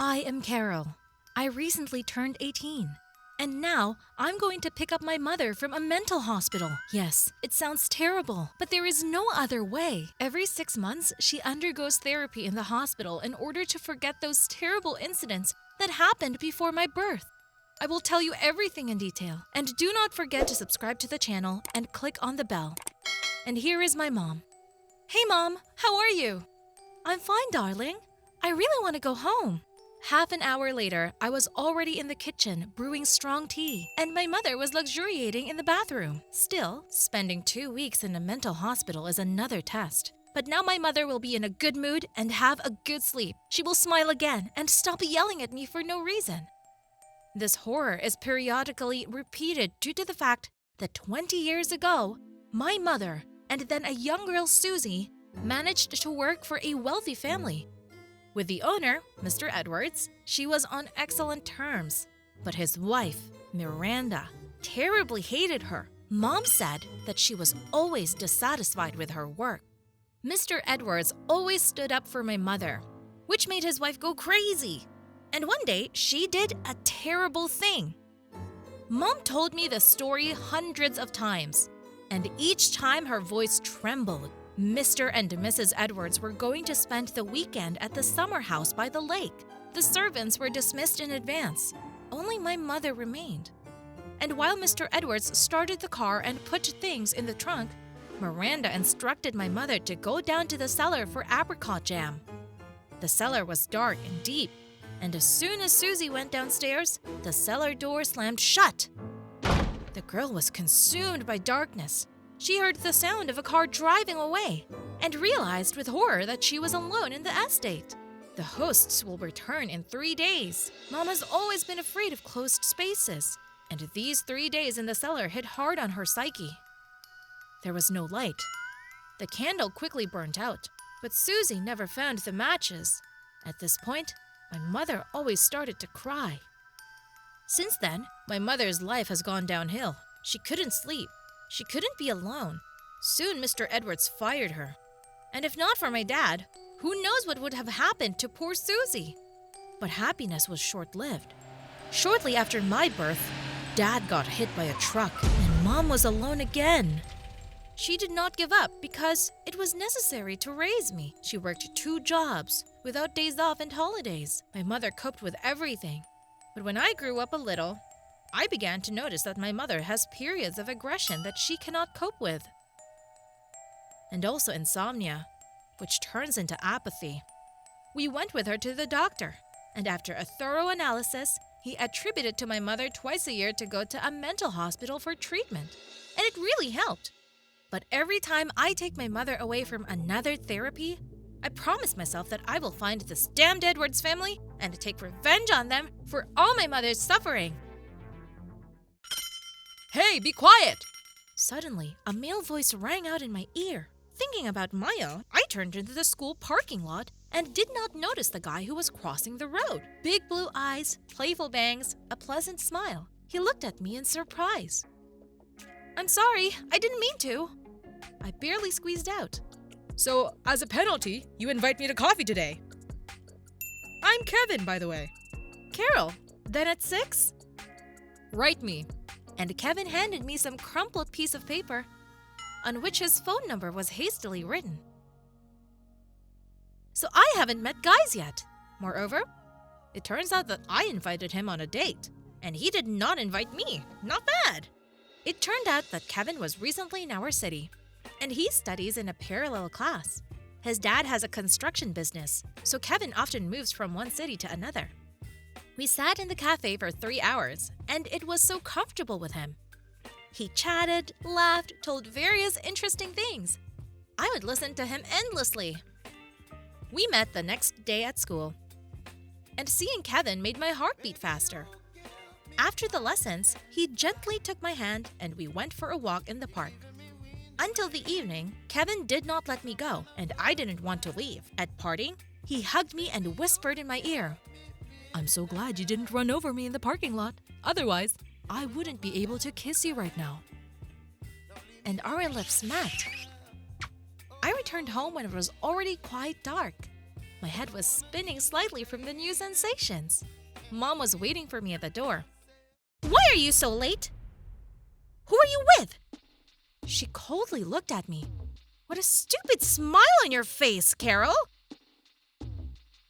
I am Carol. I recently turned 18. And now I'm going to pick up my mother from a mental hospital. Yes, it sounds terrible, but there is no other way. Every 6 months, she undergoes therapy in the hospital in order to forget those terrible incidents that happened before my birth. I will tell you everything in detail. And do not forget to subscribe to the channel and click on the bell. And here is my mom. Hey Mom, how are you? I'm fine, darling. I really want to go home. Half an hour later, I was already in the kitchen brewing strong tea, and my mother was luxuriating in the bathroom. Still, spending 2 weeks in a mental hospital is another test. But now my mother will be in a good mood and have a good sleep. She will smile again and stop yelling at me for no reason. This horror is periodically repeated due to the fact that 20 years ago, my mother and then a young girl, Susie, managed to work for a wealthy family. With the owner, Mr. Edwards, she was on excellent terms. But his wife, Miranda, terribly hated her. Mom said that she was always dissatisfied with her work. Mr. Edwards always stood up for my mother, which made his wife go crazy. And one day, she did a terrible thing. Mom told me the story hundreds of times, and each time her voice trembled. Mr. and Mrs. Edwards were going to spend the weekend at the summer house by the lake. The servants were dismissed in advance. Only my mother remained. And while Mr. Edwards started the car and put things in the trunk, Miranda instructed my mother to go down to the cellar for apricot jam. The cellar was dark and deep, and as soon as Susie went downstairs, the cellar door slammed shut. The girl was consumed by darkness. She heard the sound of a car driving away and realized with horror that she was alone in the estate. The hosts will return in 3 days. Mom has always been afraid of closed spaces, and these 3 days in the cellar hit hard on her psyche. There was no light. The candle quickly burnt out, but Susie never found the matches. At this point, my mother always started to cry. Since then, my mother's life has gone downhill. She couldn't sleep. She couldn't be alone. Soon Mr. Edwards fired her. And if not for my dad, who knows what would have happened to poor Susie? But happiness was short-lived. Shortly after my birth, Dad got hit by a truck and Mom was alone again. She did not give up because it was necessary to raise me. She worked 2 jobs without days off and holidays. My mother coped with everything. But when I grew up a little, I began to notice that my mother has periods of aggression that she cannot cope with. And also insomnia, which turns into apathy. We went with her to the doctor, and after a thorough analysis, he attributed to my mother twice a year to go to a mental hospital for treatment. And it really helped. But every time I take my mother away from another therapy, I promise myself that I will find this damned Edwards family and take revenge on them for all my mother's suffering. Hey, be quiet! Suddenly, a male voice rang out in my ear. Thinking about Maya, I turned into the school parking lot and did not notice the guy who was crossing the road. Big blue eyes, playful bangs, a pleasant smile. He looked at me in surprise. I'm sorry, I didn't mean to. I barely squeezed out. So, as a penalty, you invite me to coffee today. I'm Kevin, by the way. Carol, then at 6? Write me. And Kevin handed me some crumpled piece of paper on which his phone number was hastily written. So I haven't met guys yet. Moreover, it turns out that I invited him on a date, and he did not invite me. Not bad. It turned out that Kevin was recently in our city, and he studies in a parallel class. His dad has a construction business, so Kevin often moves from one city to another. We sat in the cafe for 3 hours, and it was so comfortable with him. He chatted, laughed, told various interesting things. I would listen to him endlessly. We met the next day at school, and seeing Kevin made my heart beat faster. After the lessons, he gently took my hand and we went for a walk in the park. Until the evening, Kevin did not let me go, and I didn't want to leave. At parting, he hugged me and whispered in my ear, "I'm so glad you didn't run over me in the parking lot. Otherwise, I wouldn't be able to kiss you right now." And our lips met. I returned home when it was already quite dark. My head was spinning slightly from the new sensations. Mom was waiting for me at the door. "Why are you so late? Who are you with?" She coldly looked at me. "What a stupid smile on your face, Carol!"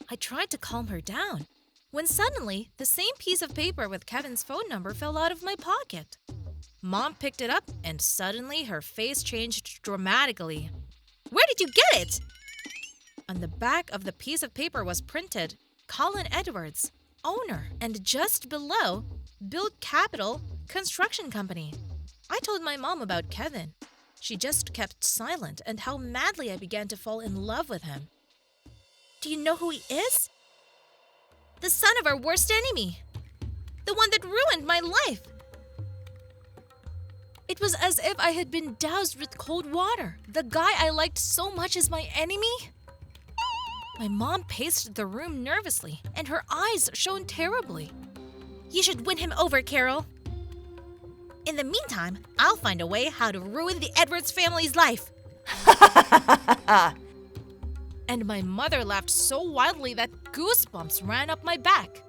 I tried to calm her down, when suddenly the same piece of paper with Kevin's phone number fell out of my pocket. Mom picked it up and suddenly her face changed dramatically. "Where did you get it?" On the back of the piece of paper was printed, "Colin Edwards, owner," and just below, "Build Capital Construction Company." I told my mom about Kevin. She just kept silent and how madly I began to fall in love with him. "Do you know who he is?" "The son of our worst enemy. The one that ruined my life." It was as if I had been doused with cold water. The guy I liked so much is my enemy? My mom paced the room nervously, and her eyes shone terribly. "You should win him over, Carol. In the meantime, I'll find a way how to ruin the Edwards family's life." And my mother laughed so wildly that goosebumps ran up my back.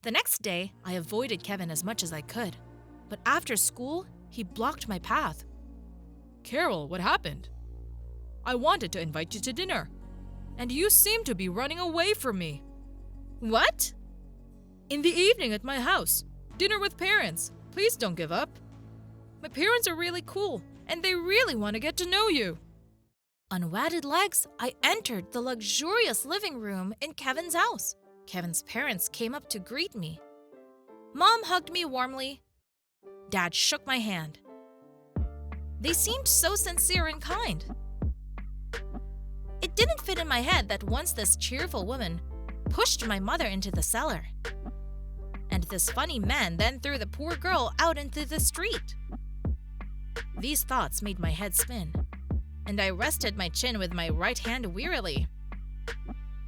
The next day, I avoided Kevin as much as I could. But after school, he blocked my path. Carol, what happened? I wanted to invite you to dinner, and you seem to be running away from me. "What?" "In the evening at my house. Dinner with parents. Please don't give up. My parents are really cool, and they really want to get to know you." On wadded legs, I entered the luxurious living room in Kevin's house. Kevin's parents came up to greet me. Mom hugged me warmly. Dad shook my hand. They seemed so sincere and kind. It didn't fit in my head that once this cheerful woman pushed my mother into the cellar, and this funny man then threw the poor girl out into the street. These thoughts made my head spin, and I rested my chin with my right hand wearily.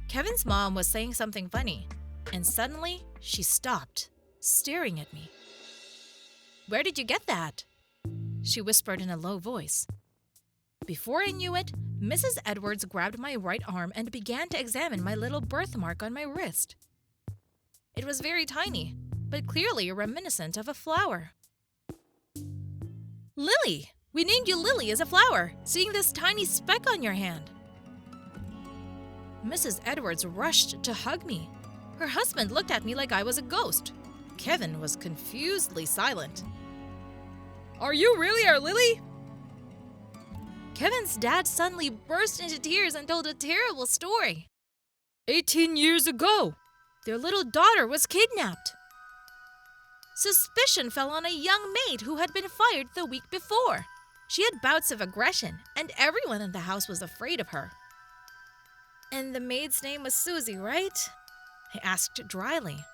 Kevin's mom was saying something funny, and suddenly she stopped, staring at me. "Where did you get that?" she whispered in a low voice. Before I knew it, Mrs. Edwards grabbed my right arm and began to examine my little birthmark on my wrist. It was very tiny, but clearly reminiscent of a flower. "Lily! We named you Lily as a flower, seeing this tiny speck on your hand." Mrs. Edwards rushed to hug me. Her husband looked at me like I was a ghost. Kevin was confusedly silent. "Are you really our Lily?" Kevin's dad suddenly burst into tears and told a terrible story. 18 years ago, their little daughter was kidnapped. Suspicion fell on a young maid who had been fired the week before. She had bouts of aggression, and everyone in the house was afraid of her. "And the maid's name was Susie, right?" I asked dryly.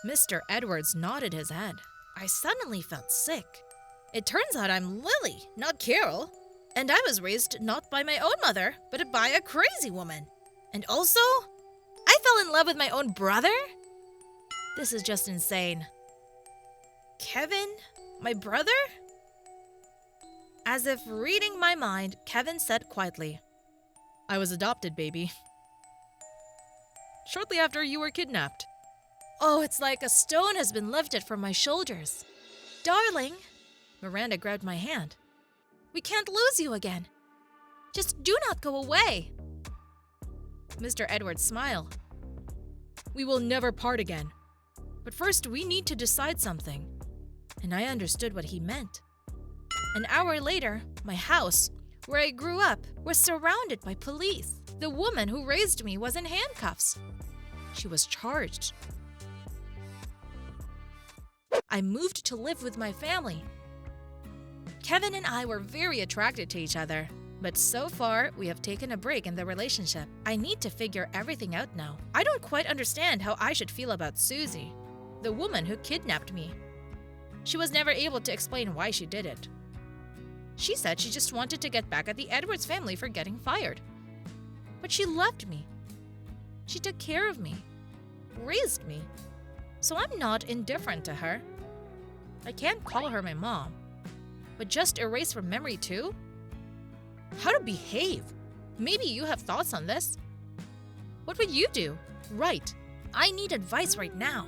Mr. Edwards nodded his head. I suddenly felt sick. It turns out I'm Lily, not Carol. And I was raised not by my own mother, but by a crazy woman. And also, I fell in love with my own brother? This is just insane. Kevin? My brother? As if reading my mind, Kevin said quietly, "I was adopted, baby. Shortly after you were kidnapped." Oh, it's like a stone has been lifted from my shoulders. "Darling," Miranda grabbed my hand. "We can't lose you again. Just do not go away." Mr. Edwards smiled. "We will never part again. But first, we need to decide something." And I understood what he meant. An hour later, my house, where I grew up, was surrounded by police. The woman who raised me was in handcuffs. She was charged. I moved to live with my family. Kevin and I were very attracted to each other, but so far we have taken a break in the relationship. I need to figure everything out now. I don't quite understand how I should feel about Susie, the woman who kidnapped me. She was never able to explain why she did it. She said she just wanted to get back at the Edwards family for getting fired. But she loved me. She took care of me, raised me. So I'm not indifferent to her. I can't call her my mom. But just erase from memory too? How to behave? Maybe you have thoughts on this? What would you do? Right. I need advice right now.